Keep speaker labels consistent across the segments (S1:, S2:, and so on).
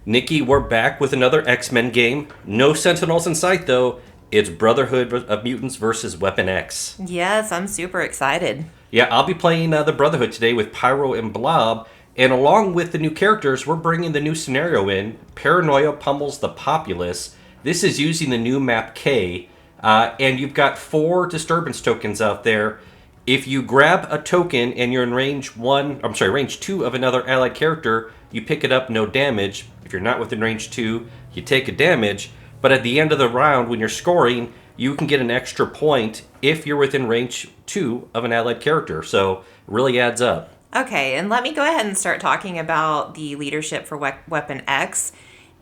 S1: Nikki, we're back with another X-Men game. No Sentinels in sight, though. It's Brotherhood of Mutants versus Weapon X.
S2: Yes, I'm super excited.
S1: Yeah, I'll be playing the Brotherhood today with Pyro and Blob. And along with the new characters, we're bringing the new scenario in. Paranoia pummels the populace. This is using the new map K. And you've got 4 disturbance tokens out there. If you grab a token and you're in range 2 of another allied character, you pick it up, no damage. If you're not within range 2, you take a damage. But at the end of the round, when you're scoring, you can get an extra point if you're within range 2 of an allied character. So it really adds up.
S2: Okay, and let me go ahead and start talking about the leadership for Weapon X.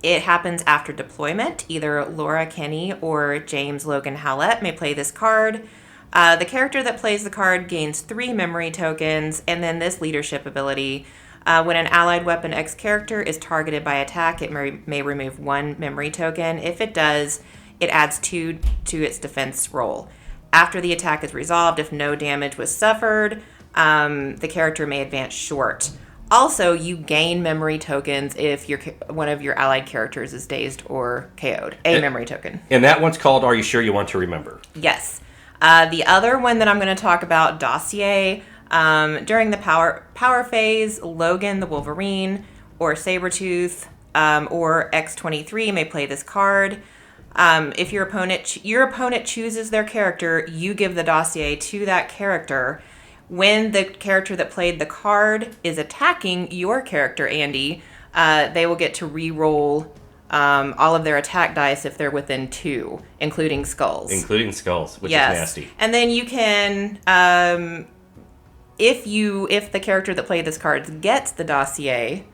S2: It happens after deployment. Either Laura Kinney or James Logan Howlett may play this card. The character that plays the card gains 3 memory tokens, and then this leadership ability. When an allied Weapon X character is targeted by attack, it may remove 1 memory token. If it does, it adds 2 to its defense roll. After the attack is resolved, if no damage was suffered, the character may advance short. Also, you gain memory tokens if one of your allied characters is dazed or KO'd. Memory token.
S1: And that one's called Are You Sure You Want to Remember?
S2: Yes. The other one that I'm going to talk about, Dossier. During the power phase, Logan the Wolverine or Sabertooth or X-23 may play this card. If your opponent chooses their character, you give the dossier to that character. When the character that played the card is attacking your character, Andy, they will get to re-roll all of their attack dice if they're within 2, including skulls.
S1: Which is nasty.
S2: And then you can... If the character that played this card gets the dossier,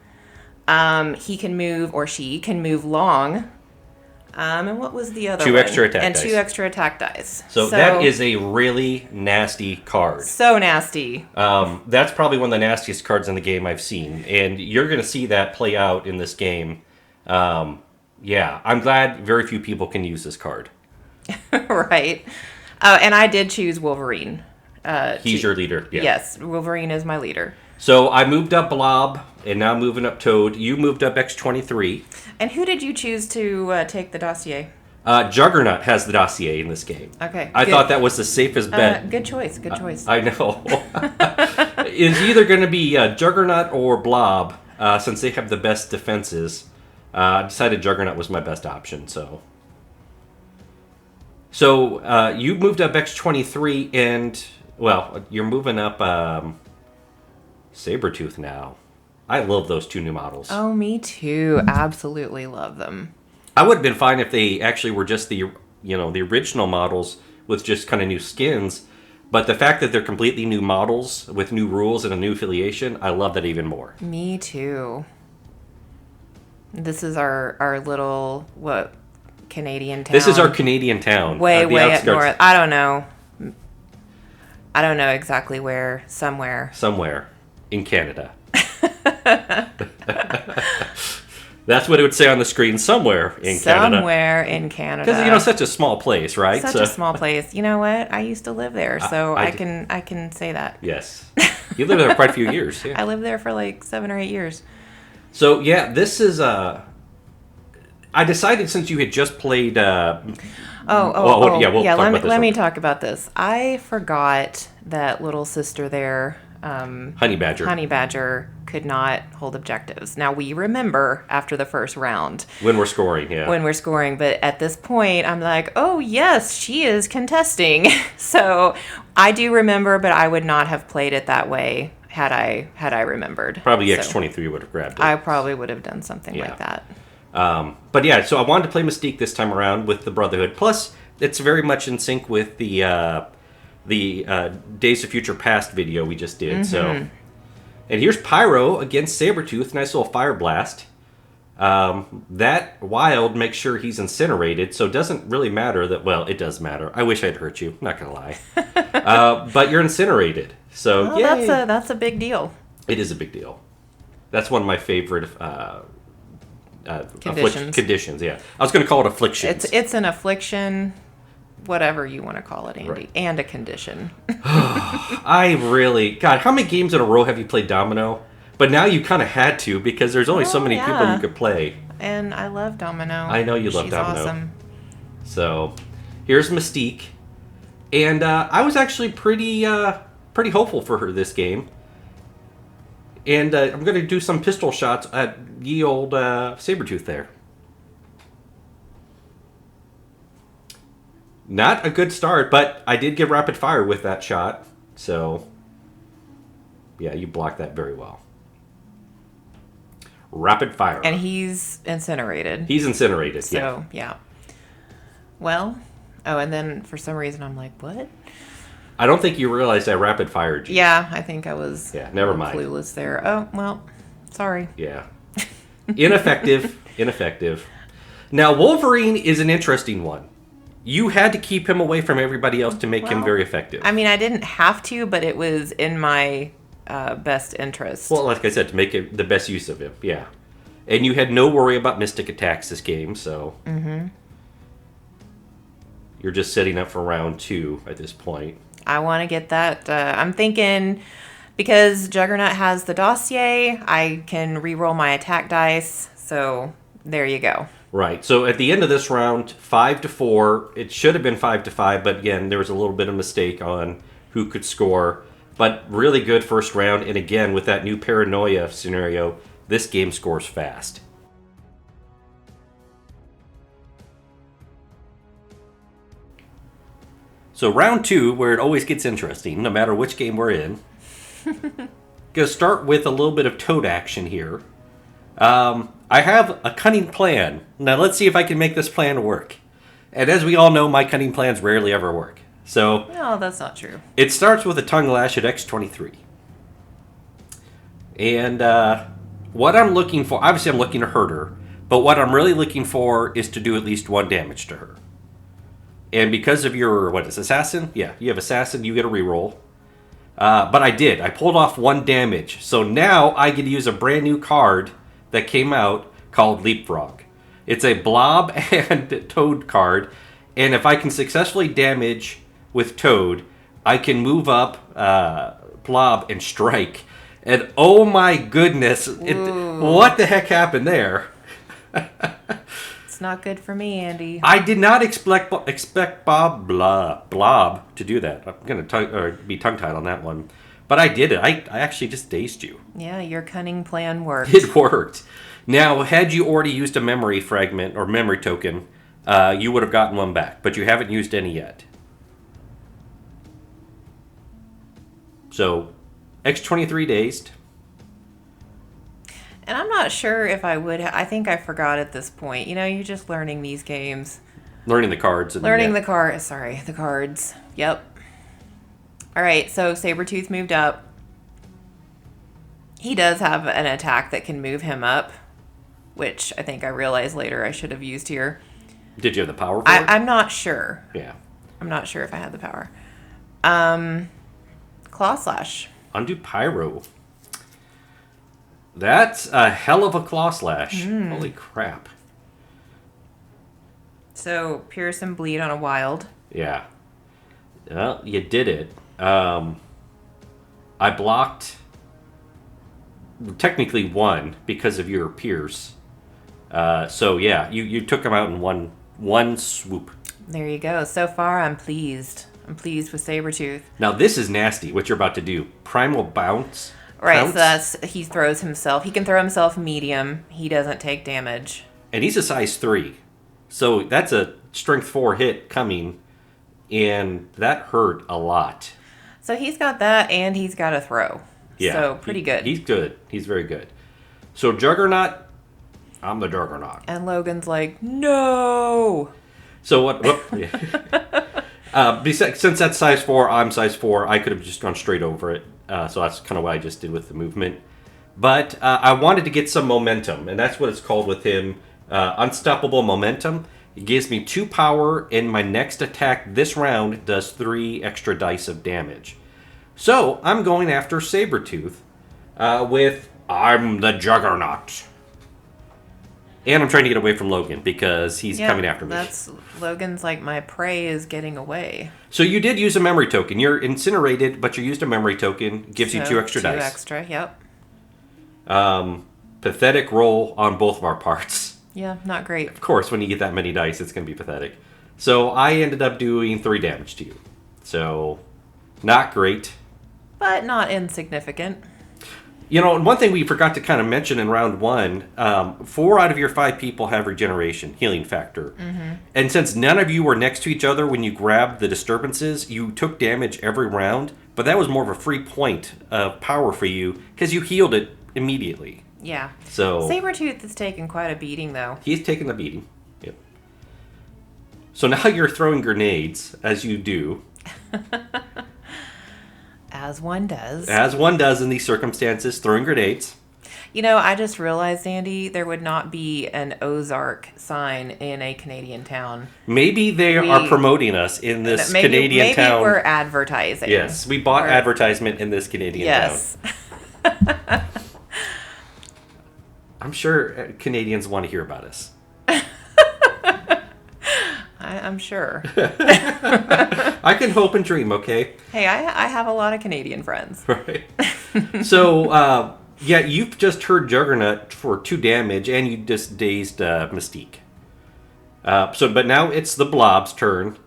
S2: he can move or she can move long. And what was the other
S1: 2
S2: one?
S1: extra attack
S2: and
S1: dice.
S2: 2 extra attack dice.
S1: So that is a really nasty card.
S2: So nasty.
S1: That's probably one of the nastiest cards in the game I've seen. And you're going to see that play out in this game. Yeah, I'm glad very few people can use this card.
S2: Right. And I did choose Wolverine.
S1: He's your leader. Yeah.
S2: Yes, Wolverine is my leader.
S1: So I moved up Blob, and now moving up Toad. You moved up X-23.
S2: And who did you choose to take the dossier?
S1: Juggernaut has the dossier in this game.
S2: Okay.
S1: I thought that was the safest bet.
S2: Good choice.
S1: I know. It's either going to be Juggernaut or Blob, since they have the best defenses. I decided Juggernaut was my best option, So you moved up X-23, and... Well, you're moving up Sabertooth now. I love those 2 new models.
S2: Oh, me too. Absolutely love them.
S1: I would have been fine if they actually were just the original models with just kind of new skins. But the fact that they're completely new models with new rules and a new affiliation, I love that even more.
S2: Me too. This is our little, Canadian town?
S1: This is our Canadian town.
S2: Way up north. I don't know exactly where.
S1: Somewhere in Canada. That's what it would say on the screen. Somewhere in Canada.
S2: Somewhere in Canada.
S1: Because such a small place, right?
S2: Such a small place. You know what? I used to live there, so I can say that.
S1: Yes, you lived there quite a few years. Yeah.
S2: I lived there for like 7 or 8 years.
S1: So yeah, this is I decided since you had just played.
S2: Let me talk about this. I forgot that little sister there,
S1: Honey Badger,
S2: could not hold objectives. Now we remember after the first round
S1: when we're scoring,
S2: but at this point I'm like, oh yes, she is contesting. So I do remember, but I would not have played it that way had I remembered.
S1: Probably X-23 would have grabbed it.
S2: I probably would have done something like that.
S1: But yeah, so I wanted to play Mystique this time around with the Brotherhood. Plus, it's very much in sync with the Days of Future Past video we just did. Mm-hmm. So, and here's Pyro against Sabertooth. Nice little fire blast. That Wild makes sure he's incinerated, so it doesn't really matter that. Well, it does matter. I wish I'd hurt you. Not gonna lie. But you're incinerated. So yay.
S2: That's a big deal.
S1: It is a big deal. That's one of my favorite. Conditions, yeah. I was going to call it afflictions.
S2: It's an affliction, whatever you want to call it, Andy, right. And a condition.
S1: God, how many games in a row have you played Domino? But now you kind of had to because there's only so many people you could play.
S2: and I love Domino.
S1: I know you love
S2: She's
S1: Domino.
S2: Awesome.
S1: So, here's Mystique. And I was actually pretty hopeful for her this game. And I'm going to do some pistol shots at ye old Sabertooth there. Not a good start, but I did get rapid fire with that shot. So, yeah, you blocked that very well. Rapid fire.
S2: And he's incinerated.
S1: He's incinerated,
S2: So, yeah. Well, and then for some reason I'm like, what?
S1: I don't think you realized I rapid fired you.
S2: Yeah, I think I was
S1: never mind.
S2: Clueless there. Oh, well, sorry.
S1: Yeah. Ineffective. Now, Wolverine is an interesting one. You had to keep him away from everybody else to make him very effective.
S2: I mean, I didn't have to, but it was in my best interest.
S1: Well, like I said, to make it the best use of him, yeah. And you had no worry about mystic attacks this game, so... Mm-hmm. You're just setting up for round 2 at this point.
S2: I want to get that. I'm thinking, because Juggernaut has the dossier, I can re-roll my attack dice, so there you go.
S1: Right. So at the end of this round, 5-4. It should have been 5-5, but again, there was a little bit of mistake on who could score. But really good first round, and again, with that new paranoia scenario, this game scores fast. So round 2, where it always gets interesting, no matter which game we're in. Gonna start with a little bit of Toad action here. I have a cunning plan. Now let's see if I can make this plan work. And as we all know, my cunning plans rarely ever work. So
S2: No, that's not true.
S1: it starts with a tongue lash at X23. And what I'm looking for, obviously I'm looking to hurt her, but what I'm really looking for is to do at least 1 damage to her. And because of your, assassin? Yeah, you have assassin, you get a reroll. But I did. I pulled off 1 damage. So now I get to use a brand new card that came out called Leapfrog. It's a Blob and Toad card. And if I can successfully damage with Toad, I can move up Blob and strike. And oh my goodness, what the heck happened there?
S2: It's not good for me, Andy.
S1: I did not expect Blob to do that. I'm going to be tongue-tied on that one. But I did it. I actually just dazed you.
S2: Yeah, your cunning plan worked.
S1: It worked. Now, had you already used a memory fragment or memory token, you would have gotten 1 back. But you haven't used any yet. So, X23 dazed.
S2: And I'm not sure if I would. I think I forgot at this point. You know, you're just learning these games.
S1: Learning the cards.
S2: The cards. Yep. All right, so Sabertooth moved up. He does have an attack that can move him up, which I think I realized later I should have used here.
S1: Did you have the power for it?
S2: I'm not sure.
S1: Yeah.
S2: I'm not sure if I had the power. Claw Slash.
S1: Undo Pyro. That's a hell of a claw slash. Holy crap.
S2: So, pierce and bleed on a wild.
S1: Yeah. Well, you did it. I blocked technically 1 because of your pierce. So, yeah, you took him out in one swoop.
S2: There you go. So far, I'm pleased. I'm pleased with Sabertooth.
S1: Now, this is nasty, what you're about to do. Primal Bounce.
S2: Right,
S1: Pounce.
S2: so he throws himself. He can throw himself medium. He doesn't take damage.
S1: And he's a size 3. So that's a strength 4 hit coming. And that hurt a lot.
S2: So he's got that, and he's got a throw.
S1: Yeah.
S2: So pretty good.
S1: He's good. He's very good. So Juggernaut, I'm the Juggernaut.
S2: And Logan's like, no!
S1: So what? Since that's size 4, I'm size 4. I could have just gone straight over it. So that's kind of what I just did with the movement. But I wanted to get some momentum, and that's what it's called with him. Unstoppable momentum. It gives me 2 power, and my next attack this round does 3 extra dice of damage. So I'm going after Sabertooth with I'm the Juggernaut. And I'm trying to get away from Logan because he's coming after me.
S2: Logan's like, my prey is getting away.
S1: So you did use a memory token. You're incinerated, but you used a memory token. Gives you 2 extra dice.
S2: 2 extra, yep.
S1: Pathetic roll on both of our parts.
S2: Yeah, not great.
S1: Of course, when you get that many dice, it's going to be pathetic. So I ended up doing 3 damage to you. So, not great.
S2: But not insignificant.
S1: You know, one thing we forgot to kind of mention in round 1, 4 out of your 5 people have regeneration, healing factor. Mm-hmm. And since none of you were next to each other when you grabbed the disturbances, you took damage every round. But that was more of a free point of power for you because you healed it immediately.
S2: Yeah.
S1: So
S2: Sabertooth is taking quite a beating, though.
S1: He's taking a beating. Yep. So now you're throwing grenades, as you do.
S2: As one does.
S1: As one does in these circumstances, throwing grenades.
S2: You know, I just realized, Andy, there would not be an Ozark sign in a Canadian town.
S1: Maybe they are promoting us in this Canadian town.
S2: Maybe we're advertising.
S1: Yes, we bought advertisement in this Canadian town.
S2: Yes.
S1: I'm sure Canadians want to hear about us.
S2: I'm sure.
S1: I can hope and dream, okay?
S2: Hey, I have a lot of Canadian friends.
S1: Right. So, yeah, you've just heard Juggernaut for 2 damage, and you just dazed Mystique. But now it's the Blob's turn.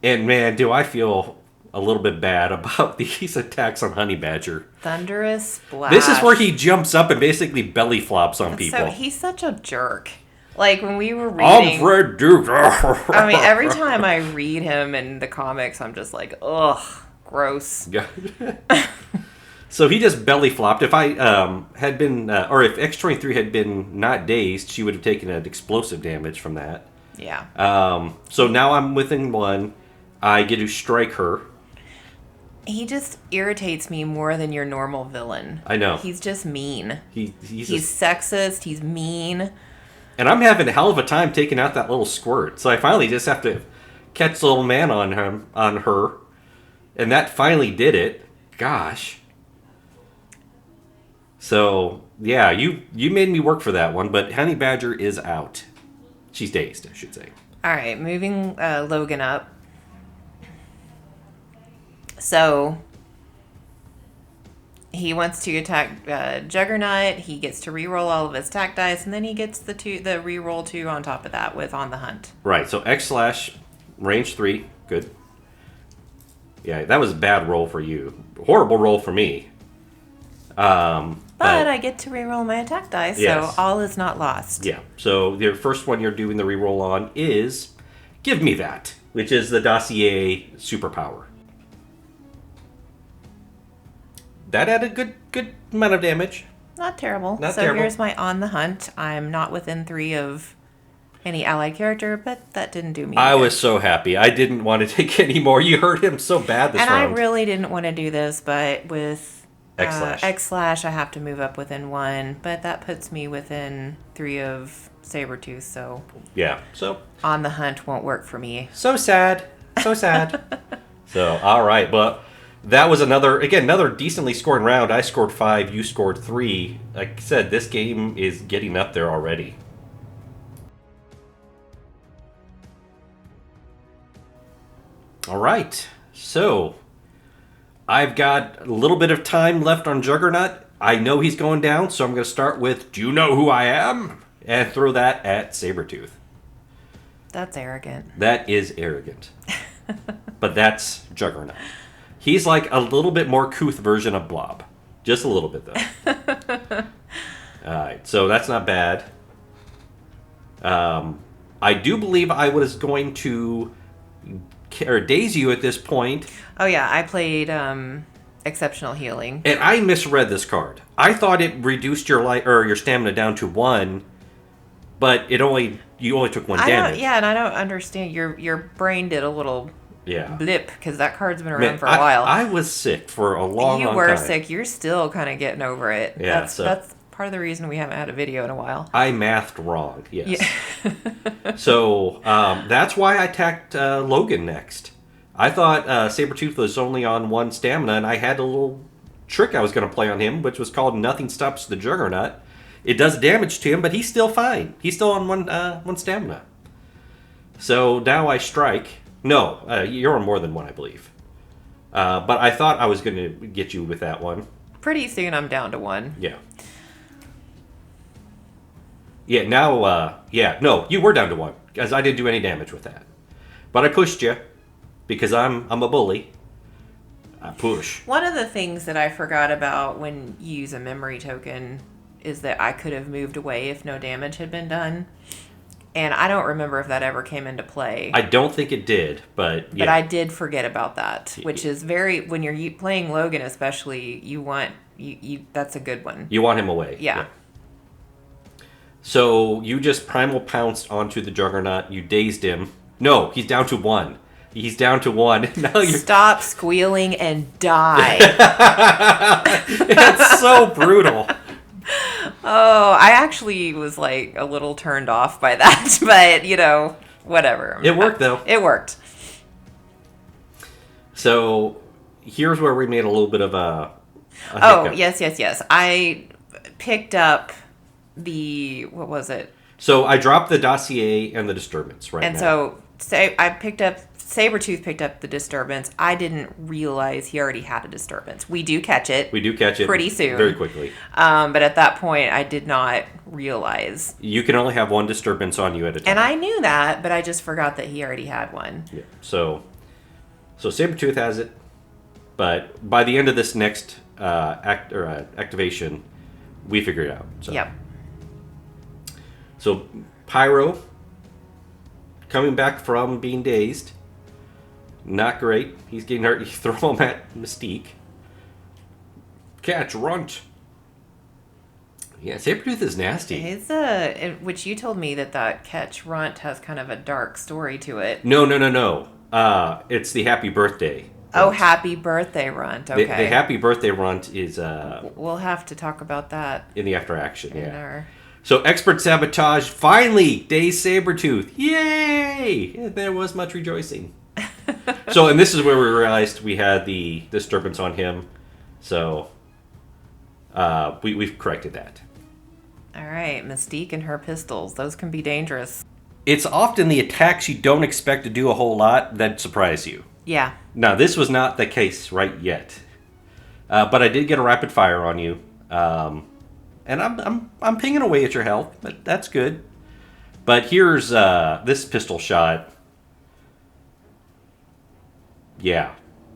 S1: And man, do I feel a little bit bad about these attacks on Honey Badger.
S2: Thunderous Splash.
S1: This is where he jumps up and basically belly flops on people.
S2: So he's such a jerk. Like, when we were reading...
S1: I'm Fred Duke.
S2: I mean, every time I read him in the comics, I'm just like, ugh, gross.
S1: Yeah. So he just belly flopped. If I had been... or if X-23 had been not dazed, she would have taken an explosive damage from that.
S2: Yeah.
S1: So now I'm within 1. I get to strike her.
S2: He just irritates me more than your normal villain.
S1: I know.
S2: He's just mean.
S1: He's
S2: sexist. He's mean.
S1: And I'm having a hell of a time taking out that little squirt. So I finally just have to catch the little man on her. And that finally did it. Gosh. So, yeah, you made me work for that one. But Honey Badger is out. She's dazed, I should say.
S2: All right, moving Logan up. So, he wants to attack Juggernaut. He gets to reroll all of his attack dice, and then he gets the reroll 2 on top of that with On the Hunt.
S1: Right, so X/, range 3, good. Yeah, that was a bad roll for you. Horrible roll for me.
S2: But I get to reroll my attack dice,
S1: yes.
S2: So all is not lost.
S1: Yeah, so the first one you're doing the reroll on is Give Me That, which is the Dossier superpower. That had a good amount of damage.
S2: Not terrible.
S1: Not
S2: so
S1: terrible.
S2: Here's my On the Hunt. I'm not within 3 of any allied character, but that didn't do me
S1: I
S2: either.
S1: was so happy. I didn't want to take any more. You hurt him so bad this round.
S2: And I really didn't want to do this, but with
S1: X/.
S2: X/, I have to move up within 1, but that puts me within 3 of Sabertooth, so...
S1: Yeah, so...
S2: On the Hunt won't work for me.
S1: So sad. So sad. So, all right, but... That was another decently scored round. I scored 5, you scored 3. Like I said, this game is getting up there already. All right, so I've got a little bit of time left on Juggernaut. I know he's going down, so I'm going to start with, do you know who I am? And throw that at Sabertooth.
S2: That's arrogant.
S1: That is arrogant. But that's Juggernaut. He's like a little bit more couth version of Blob. Just a little bit, though. Alright, so that's not bad. I do believe I was going to daze you at this point.
S2: Oh, yeah, I played Exceptional Healing.
S1: And I misread this card. I thought it reduced your stamina down to 1, but you only took 1 damage.
S2: Yeah, and I don't understand. Your brain did a little...
S1: Yeah.
S2: Blip, because that card's been around for a while.
S1: I was sick for a long time.
S2: You were sick. You're still kind of getting over it.
S1: Yeah,
S2: that's part of the reason we haven't had a video in a while.
S1: I mathed wrong, yes.
S2: Yeah.
S1: So, that's why I attacked Logan next. I thought Sabertooth was only on 1 stamina, and I had a little trick I was going to play on him, which was called Nothing Stops the Juggernaut. It does damage to him, but he's still fine. He's still on 1 stamina. So, now I strike... No, you're on more than 1, I believe. But I thought I was going to get you with that one.
S2: Pretty soon I'm down to 1.
S1: Yeah. Yeah, now, no, you were down to 1, because I didn't do any damage with that. But I pushed you, because I'm a bully. I push.
S2: One of the things that I forgot about when you use a memory token is that I could have moved away if no damage had been done. And I don't remember if that ever came into play.
S1: I don't think it did, but yeah.
S2: But I did forget about that, which is when you're playing Logan especially, you want, that's a good one.
S1: You want him away.
S2: Yeah.
S1: So you just primal pounced onto the Juggernaut. You dazed him. No, he's down to 1. He's down to 1. Now you're...
S2: Stop squealing and die.
S1: That's so brutal.
S2: Oh, I actually was like a little turned off by that, but whatever.
S1: It worked though.
S2: It worked.
S1: So here's where we made a little bit of a
S2: Oh,
S1: hiccup.
S2: yes. I picked up what was it?
S1: So I dropped the dossier and the disturbance right
S2: and
S1: now.
S2: so I picked up, Sabertooth picked up the disturbance. I didn't realize he already had a disturbance. We do catch it. Pretty soon.
S1: Very quickly.
S2: But at that point, I did not realize.
S1: You can only have 1 disturbance on you at a time.
S2: And I knew that, but I just forgot that he already had one.
S1: Yeah. So Sabertooth has it, but by the end of this next activation, we figure it out. So.
S2: Yep.
S1: So Pyro, coming back from being dazed, not great. He's getting hurt. You throw him at Mystique. Catch, runt. Yeah, Sabertooth is nasty.
S2: It's which you told me that catch runt has kind of a dark story to it.
S1: No. It's the happy birthday.
S2: Oh, happy birthday runt. Okay.
S1: The happy birthday runt is
S2: we'll have to talk about that
S1: in the after action.
S2: in
S1: Yeah.
S2: our...
S1: So expert sabotage finally dazed Sabertooth. Yay! Yeah, there was much rejoicing. And this is where we realized we had the disturbance on him. So we've corrected that.
S2: All right, Mystique and her pistols. Those can be dangerous.
S1: It's often the attacks you don't expect to do a whole lot that surprise you.
S2: Yeah.
S1: Now, this was not the case right yet. But I did get a rapid fire on you. And I'm pinging away at your health, but that's good. But here's this pistol shot. Yeah.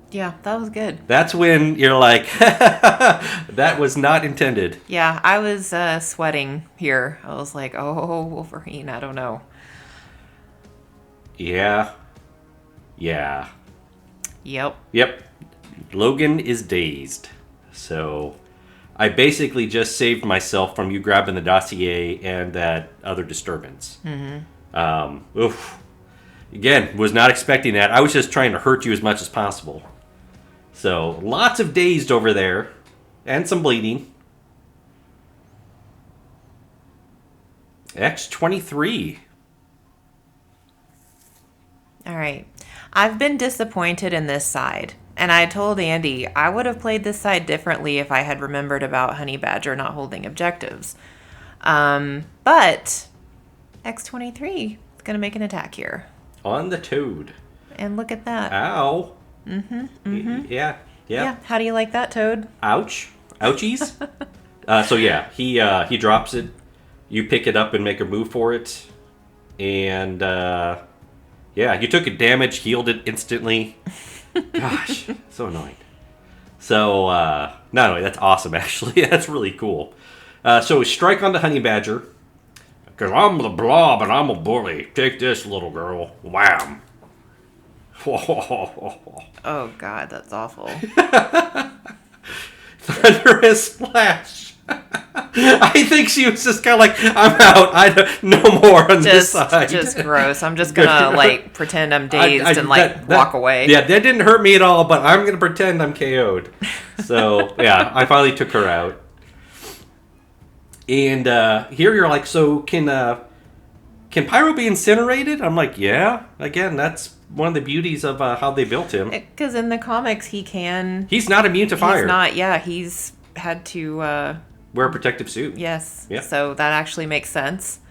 S2: Yeah, that was good.
S1: That's when you're like, that was not intended.
S2: Yeah, I was sweating here. I was like, oh, Wolverine, I don't know.
S1: Yeah. Yep. Logan is dazed. So I basically just saved myself from you grabbing the dossier and that other disturbance. Mm-hmm. Again, was not expecting that. I was just trying to hurt you as much as possible. So lots of dazed over there. And some bleeding. X-23.
S2: All right. I've been disappointed in this side. And I told Andy I would have played this side differently if I had remembered about Honey Badger not holding objectives. But X-23 is going to make an attack here.
S1: On the Toad.
S2: And look at that.
S1: Ow. Mm-hmm. Yeah.
S2: How do you like that, Toad?
S1: Ouch. Ouchies. He drops it. You pick it up and make a move for it. And, you took a damage, healed it instantly. Gosh, so annoying. So, that's awesome, actually. That's really cool. So, strike on the Honey Badger. Because I'm the Blob and I'm a bully. Take this, little girl. Wham.
S2: Oh, God, that's awful.
S1: Thunderous splash. I think she was just kind of like, I'm out. No more on this side.
S2: Just gross. I'm just going to, pretend I'm dazed and walk away.
S1: Yeah, that didn't hurt me at all, but I'm going to pretend I'm KO'd. So, yeah, I finally took her out. And here you're like, so can Pyro be incinerated? I'm like, yeah. Again, that's one of the beauties of how they built him.
S2: Because in the comics, he can...
S1: He's not immune to fire.
S2: He's not, yeah. He's had to...
S1: wear a protective suit.
S2: Yes.
S1: Yeah.
S2: So that actually makes sense.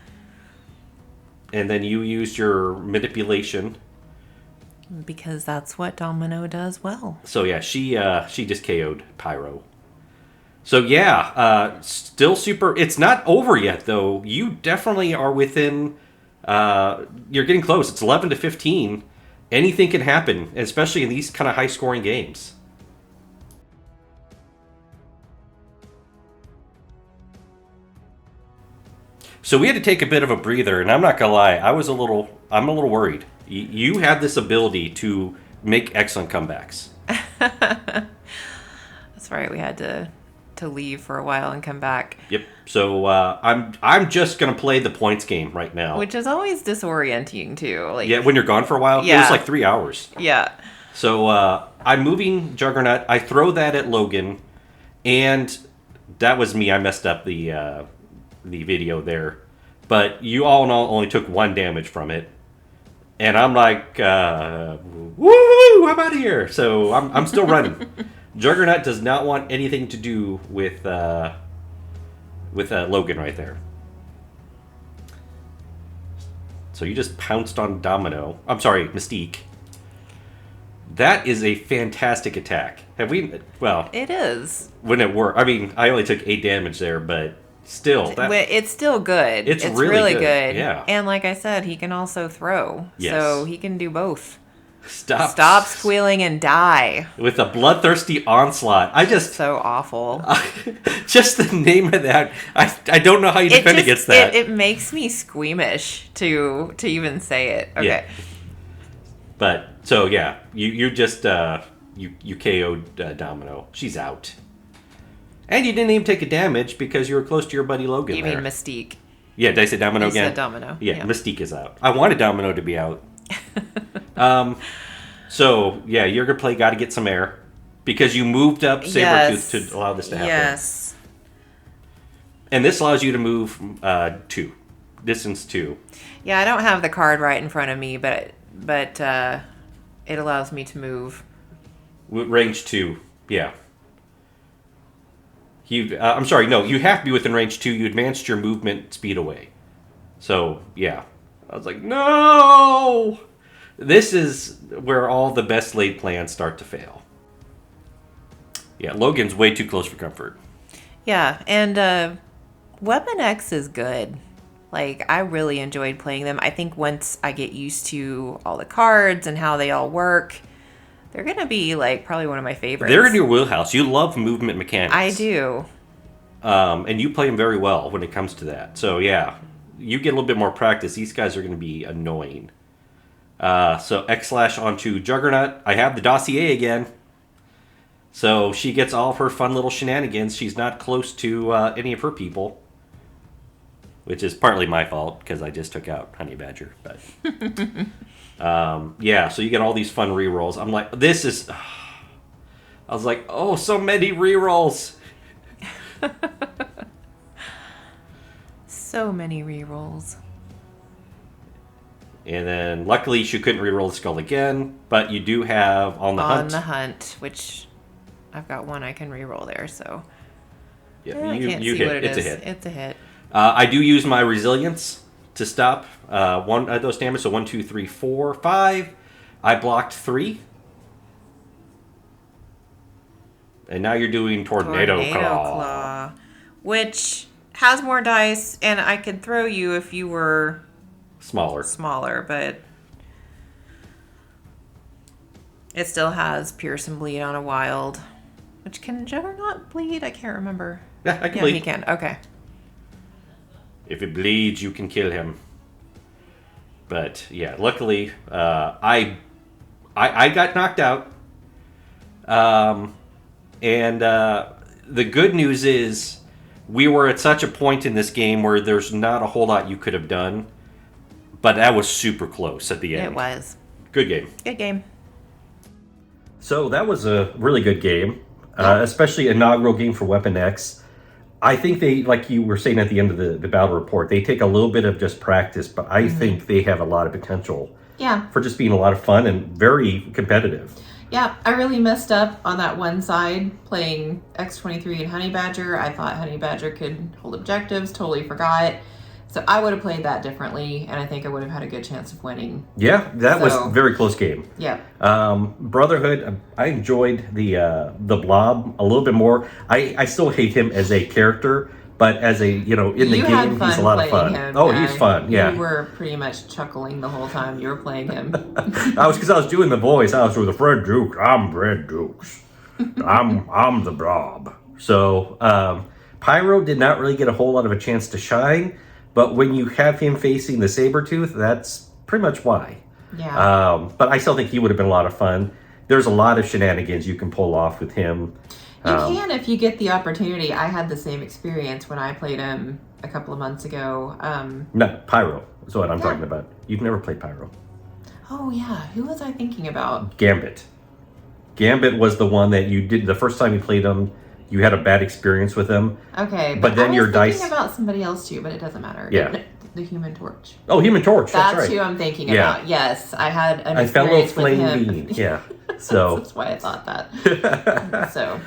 S1: And then you used your manipulation.
S2: Because that's what Domino does well.
S1: So yeah, she just KO'd Pyro. So yeah, still super. It's not over yet, though. You definitely are within. You're getting close. It's 11-15. Anything can happen, especially in these kind of high-scoring games. So we had to take a bit of a breather, and I'm not gonna lie, I'm a little worried. You have this ability to make excellent comebacks.
S2: That's right. We had to leave for a while and come back.
S1: Yep. So I'm just gonna play the points game right now,
S2: Which is always disorienting too. Like,
S1: yeah, when you're gone for a while,
S2: Yeah.
S1: it was like 3 hours.
S2: yeah.
S1: So I'm moving Juggernaut. I throw that at Logan, and that was me. I messed up the video there, but you all in all only took 1 damage from it, and I'm like, woo! I'm out of here. So I'm still running. Juggernaut does not want anything to do with Logan right there. So you just pounced on Domino. I'm sorry, Mystique. That is a fantastic attack. Have we? Well,
S2: It is.
S1: when it worked. I mean, I only took 8 damage there, but still,
S2: It's still good.
S1: It's really good,
S2: good.
S1: yeah.
S2: And like I said, he can also throw.
S1: Yes.
S2: So he can do both.
S1: stop
S2: squealing and die.
S1: with a bloodthirsty onslaught. I just
S2: So awful.
S1: just the name of that. I don't know how you defend against that.
S2: It makes me squeamish to even say it. Okay.
S1: Yeah. But so yeah, you just you KO'd Domino. She's out, and you didn't even take a damage because you were close to your buddy Logan.
S2: You
S1: there.
S2: mean Mystique?
S1: Yeah, did I say Domino
S2: You
S1: again?
S2: said Domino.
S1: Yeah, Mystique is out. I wanted Domino to be out. So yeah, you're gonna play. Got to get some air because you moved up Sabertooth
S2: Yes.
S1: to allow this to happen.
S2: Yes.
S1: And this allows you to move 2, distance 2.
S2: Yeah, I don't have the card right in front of me, but it allows me to move.
S1: Range 2, yeah. I'm sorry, no, you have to be within range 2. You advanced your movement speed away. So, yeah. I was like, no! This is where all the best laid plans start to fail. Yeah, Logan's way too close for comfort.
S2: Yeah, and Weapon X is good. Like, I really enjoyed playing them. I think once I get used to all the cards and how they all work, they're going to be, like, probably one of my favorites.
S1: They're in your wheelhouse. You love movement mechanics.
S2: I do.
S1: And you play them very well when it comes to that. So, yeah, you get a little bit more practice. These guys are going to be annoying. So, X-Slash onto Juggernaut. I have the dossier again. So, she gets all of her fun little shenanigans. She's not close to any of her people. Which is partly my fault, because I just took out Honey Badger. But yeah, so you get all these fun rerolls. I'm like, this is... I was like, oh, so many rerolls.
S2: So many rerolls.
S1: And then, luckily, she couldn't reroll the skull again. But you do have On the Hunt.
S2: On the Hunt, which I've got one I can reroll there, so...
S1: Yeah,
S2: I can't
S1: you
S2: see
S1: hit.
S2: what it
S1: It's
S2: is.
S1: a hit.
S2: It's a hit.
S1: I do use my resilience to stop one of those damage. So 1, 2, 3, 4, 5. I blocked 3. And now you're doing Tornado Claw.
S2: Which has more dice, and I could throw you if you were
S1: Smaller.
S2: But it still has Pierce and Bleed on a wild. Which can Juggernaut bleed? I can't remember.
S1: Yeah, I can
S2: Yeah,
S1: bleed.
S2: he can. Okay.
S1: If it bleeds, you can kill him. But yeah, luckily, I got knocked out. And the good news is, we were at such a point in this game where there's not a whole lot you could have done. But that was super close at the end.
S2: It was.
S1: Good game.
S2: Good game.
S1: So that was a really good game, especially inaugural game for Weapon X. I think they, like you were saying at the end of the battle report, they take a little bit of just practice, but I think they have a lot of potential for just being a lot of fun and very competitive.
S3: Yeah, I really messed up on that one side playing X-23 and Honey Badger. I thought Honey Badger could hold objectives, totally forgot. So I would have played that differently, and I think I would have had a good chance of winning.
S1: Yeah, that was
S3: So-
S1: a very close game.
S3: Yeah.
S1: Brotherhood, I enjoyed the Blob a little bit more. I still hate him as a character, but as a, in the
S3: You had
S1: game,
S3: fun
S1: he's a lot of
S3: playing
S1: fun.
S3: him.
S1: Oh, he's fun, yeah.
S3: You were pretty much chuckling the whole time you were playing him.
S1: Because I was doing the voice. I was with Fred Dukes. I'm Fred Dukes. I'm the Blob. So Pyro did not really get a whole lot of a chance to shine, but when you have him facing the Sabertooth, that's pretty much why.
S3: Yeah.
S1: But I still think he would have been a lot of fun. There's a lot of shenanigans you can pull off with him.
S3: You can if you get the opportunity. I had the same experience when I played him a couple of months ago.
S1: No, Pyro is what I'm
S3: Yeah.
S1: talking about. You've never played Pyro.
S3: Oh, yeah. Who was I thinking about?
S1: Gambit. Gambit was the one that you did the first time you played him. You had a bad experience with him.
S3: Okay.
S1: But then
S3: I was
S1: your
S3: thinking
S1: dice-
S3: about somebody else too, but it doesn't matter.
S1: Yeah.
S3: The Human Torch.
S1: Oh, Human Torch. That's
S3: That's
S1: right.
S3: who I'm thinking
S1: Yeah.
S3: about. Yes. I had an
S1: A fellow
S3: experience with
S1: flame
S3: him.
S1: being. Yeah. So.
S3: That's why I thought that. So.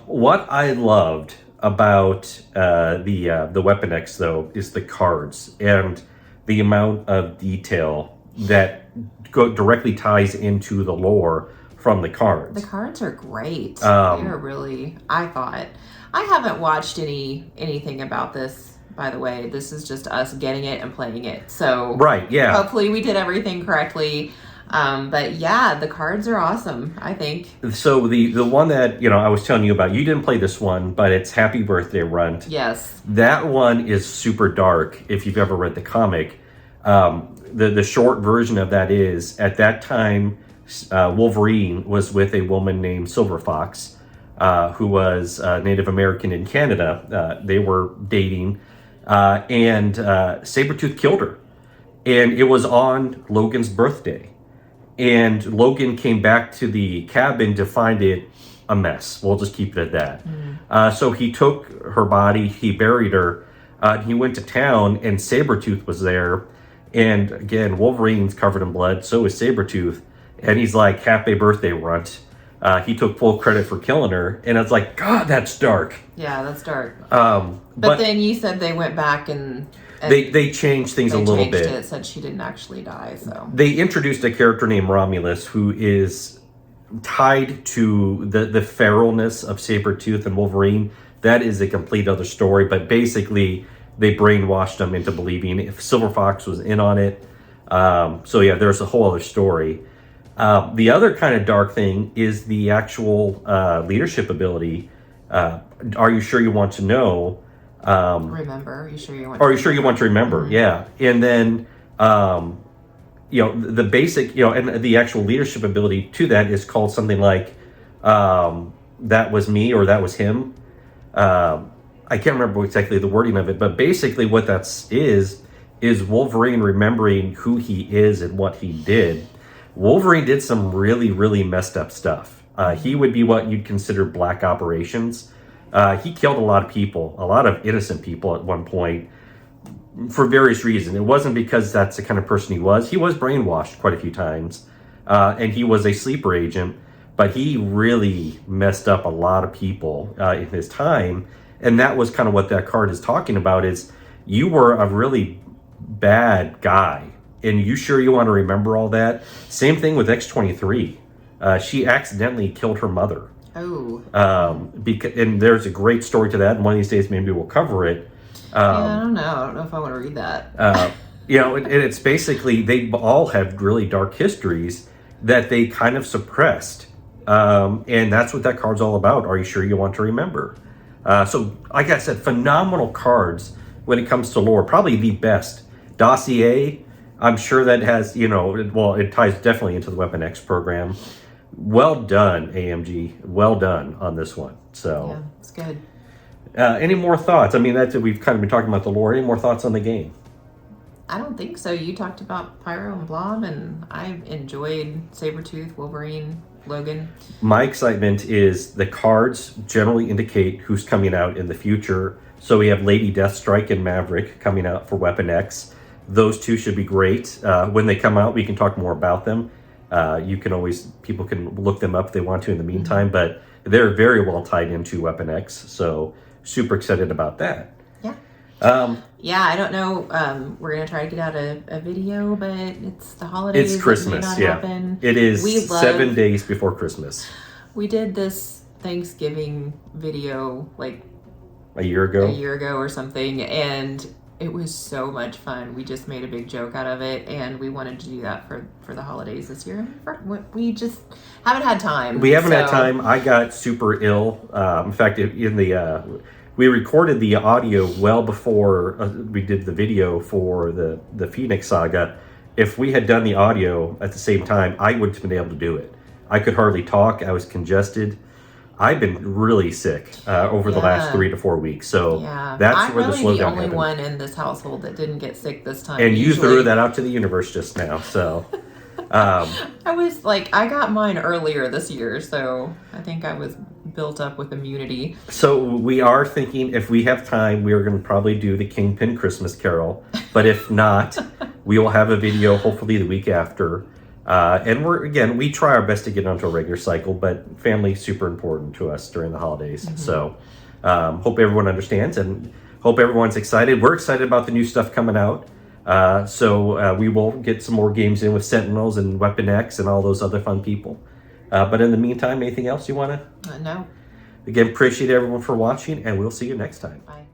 S1: What I loved about the Weapon X though is the cards and the amount of detail that directly ties into the lore from the cards.
S3: The cards are great. They're really, I thought. I haven't watched anything about this, by the way. This is just us getting it and playing it. So
S1: Right, yeah.
S3: hopefully we did everything correctly. But yeah, the cards are awesome, I think.
S1: So the one that I was telling you about, you didn't play this one, but it's Happy Birthday Runt.
S3: Yes.
S1: That one is super dark. If you've ever read the comic, the short version of that is at that time, Wolverine was with a woman named Silver Fox, who was Native American in Canada. They were dating, and Sabertooth killed her, and it was on Logan's birthday. And Logan came back to the cabin to find it a mess. We'll just keep it at that. So he took her body, he buried her, he went to town, and Sabertooth was there. And again, Wolverine's covered in blood, so is Sabertooth. And he's like, happy birthday, Runt. He took full credit for killing her. And it's like, God, that's dark.
S3: Yeah, that's dark.
S1: But
S3: then you said they went back and
S1: they changed things a little
S3: changed
S1: bit.
S3: It said she didn't actually die, so.
S1: They introduced a character named Romulus who is tied to the feralness of Sabertooth and Wolverine. That is a complete other story, but basically they brainwashed them into believing if Silver Fox was in on it. So yeah, there's a whole other story. The other kind of dark thing is the actual leadership ability. Are you sure you want to know?
S3: Remember? Are you sure you want
S1: Are you sure you want to remember?
S3: Mm-hmm.
S1: Yeah. And then, the basic, and the actual leadership ability to that is called something like, that was me or that was him. I can't remember exactly the wording of it, but basically what is Wolverine remembering who he is and what he did. Wolverine did some really, really messed up stuff. He would be what you'd consider black operations. He killed a lot of people, a lot of innocent people at one point for various reasons. It wasn't because that's the kind of person he was. He was brainwashed quite a few times, and he was a sleeper agent, but he really messed up a lot of people in his time. And that was kind of what that card is talking about is you were a really bad guy. And you sure you want to remember all that? Same thing with X-23. She accidentally killed her mother.
S3: Oh.
S1: And there's a great story to that. And one of these days, maybe we'll cover it.
S3: I don't know. I don't know if I want to read that.
S1: And it's basically, they all have really dark histories that they kind of suppressed. And that's what that card's all about. Are you sure you want to remember? So, like I said, phenomenal cards when it comes to lore. Probably the best. Dossier, I'm sure that has, it ties definitely into the Weapon X program. Well done, AMG. Well done on this one. So,
S3: Yeah, it's good.
S1: Any more thoughts? I mean, we've kind of been talking about the lore. Any more thoughts on the game?
S3: I don't think so. You talked about Pyro and Blob, and I enjoyed Sabertooth, Wolverine, Logan.
S1: My excitement is the cards generally indicate who's coming out in the future. So we have Lady Deathstrike and Maverick coming out for Weapon X. Those two should be great. When they come out, we can talk more about them. People can look them up if they want to in the meantime, but they're very well tied into Weapon X. So super excited about that.
S3: Yeah. Yeah, I don't know. We're gonna try to get out a video, but it's the holidays.
S1: It's Christmas.
S3: It may not
S1: Yeah,
S3: happen.
S1: it is 7 days before Christmas.
S3: We did this Thanksgiving video like
S1: a year ago
S3: or something, and it was so much fun. We just made a big joke out of it, and we wanted to do that for the holidays this year. We just haven't had time.
S1: We haven't had time. I got super ill. In fact, we recorded the audio well before we did the video for the Phoenix Saga. If we had done the audio at the same time, I wouldn't have been able to do it. I could hardly talk. I was congested. I've been really sick over the last 3 to 4 weeks, so that's where the slowdown happened. I'm really the only
S3: one in this household that didn't get sick this time.
S1: And you threw that out to the universe just now, so...
S3: I was like, I got mine earlier this year, so I think I was built up with immunity.
S1: So we are thinking, if we have time, we are going to probably do the Kingpin Christmas Carol, but if not, we will have a video hopefully the week after. And we try our best to get onto a regular cycle, but family's super important to us during the holidays. Mm-hmm. So hope everyone understands and hope everyone's excited. We're excited about the new stuff coming out. So we will get some more games in with Sentinels and Weapon X and all those other fun people. But in the meantime, anything else you want to?
S3: No.
S1: Again, appreciate everyone for watching, and we'll see you next time.
S3: Bye.